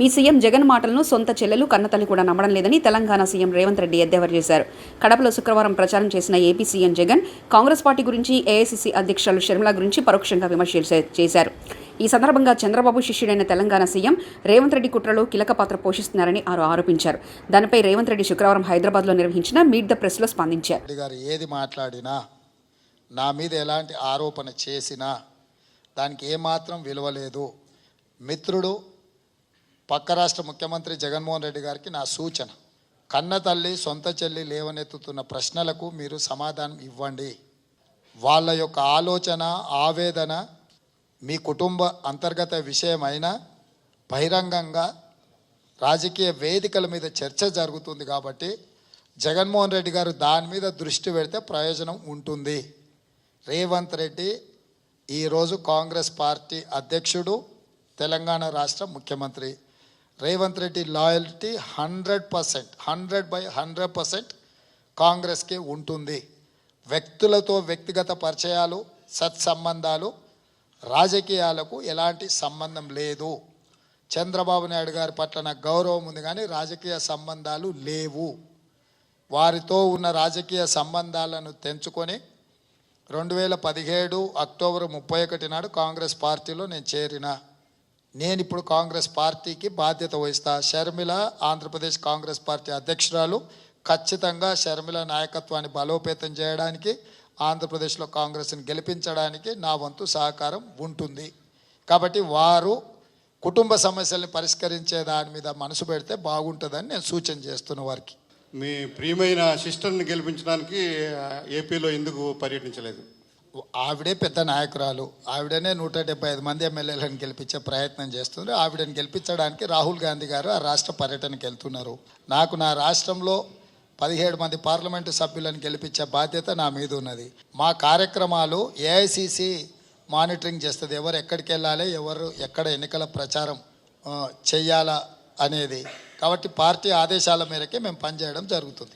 మీ CM Jagan మాటలను సొంత చెల్లెలు కన్నతల్లి కూడా నమ్మడం లేదని తెలంగాణ సీఎం రేవంత్ రెడ్డి ఎద్దేవా చేశారు. కడపలో శుక్రవారం ప్రచారం చేసిన AP CM Jagan Congress party గురించి, ఏఐసీసీ అధ్యక్షులు షర్మిల గురించి పరోక్షంగా విమర్శలు చేశారు. ఈ సందర్భంగా చంద్రబాబు శిష్యుడైన తెలంగాణ సీఎం రేవంత్ రెడ్డి కుట్రలో కీలక పాత్ర పోషిస్తున్నారని ఆరోపించారు. దానిపై రేవంత్ రెడ్డి శుక్రవారం హైదరాబాద్లో నిర్వహించిన మీట్ ద ప్రెస్లో స్పందించారు. ఏది మాట్లాడినా, నా మీద ఎలాంటి ఆరోపణ చేసినా దానికి ఏమాత్రం విలువ లేదు. మిత్రుడు పక్క రాష్ట్ర ముఖ్యమంత్రి జగన్మోహన్ రెడ్డి గారికి నా సూచన, కన్న తల్లి సొంత చెల్లి లేవనెత్తుతున్న ప్రశ్నలకు మీరు సమాధానం ఇవ్వండి. వాళ్ళ యొక్క ఆలోచన, ఆవేదన మీ కుటుంబ అంతర్గత విషయమైన బహిరంగంగా రాజకీయ వేదికల మీద చర్చ జరుగుతుంది కాబట్టి జగన్మోహన్ రెడ్డి గారు దాని మీద దృష్టి పెడితే ప్రయోజనం ఉంటుంది. రేవంత్ రెడ్డి ఈరోజు కాంగ్రెస్ పార్టీ అధ్యక్షుడు, తెలంగాణ రాష్ట్ర ముఖ్యమంత్రి. రేవంత్ రెడ్డి లాయల్టీ 100% కాంగ్రెస్కి ఉంటుంది. వ్యక్తులతో వ్యక్తిగత పరిచయాలు, సత్సంబంధాలు, రాజకీయాలకు ఎలాంటి సంబంధం లేదు. చంద్రబాబు నాయుడు గారి పట్ల నాకు గౌరవం ఉంది కానీ రాజకీయ సంబంధాలు లేవు. వారితో ఉన్న రాజకీయ సంబంధాలను తెంచుకొని 2017 అక్టోబర్ 31 నాడు కాంగ్రెస్ పార్టీలో నేను చేరిన. నేను ఇప్పుడు కాంగ్రెస్ పార్టీకి బాధ్యత వహిస్తా. షర్మిల ఆంధ్రప్రదేశ్ కాంగ్రెస్ పార్టీ అధ్యక్షురాలు. ఖచ్చితంగా షర్మిల నాయకత్వాన్ని బలోపేతం చేయడానికి, ఆంధ్రప్రదేశ్లో కాంగ్రెస్ని గెలిపించడానికి నా వంతు సహకారం ఉంటుంది. కాబట్టి వారు కుటుంబ సమస్యల్ని పరిష్కరించే దాని మీద మనసు పెడితే బాగుంటుందని నేను సూచన చేస్తున్న వారికి. మీ ప్రియమైన సిస్టర్ని గెలిపించడానికి ఏపీలో ఎందుకు పర్యటించలేదు? ఆవిడే పెద్ద నాయకురాలు. ఆవిడనే 175 మంది ఎమ్మెల్యేలను గెలిపించే ప్రయత్నం చేస్తున్నారు. ఆవిడని గెలిపించడానికి రాహుల్ గాంధీ గారు ఆ రాష్ట్ర పర్యటనకు వెళ్తున్నారు. నాకు నా రాష్ట్రంలో 17 మంది పార్లమెంటు సభ్యులను గెలిపించే బాధ్యత నా మీద ఉన్నది. మా కార్యక్రమాలు ఏఐసీసీ మానిటరింగ్ చేస్తుంది. ఎవరు ఎక్కడికి వెళ్ళాలి, ఎవరు ఎక్కడ ఎన్నికల ప్రచారం చెయ్యాలా అనేది. కాబట్టి పార్టీ ఆదేశాల మేరకే మేము పనిచేయడం జరుగుతుంది.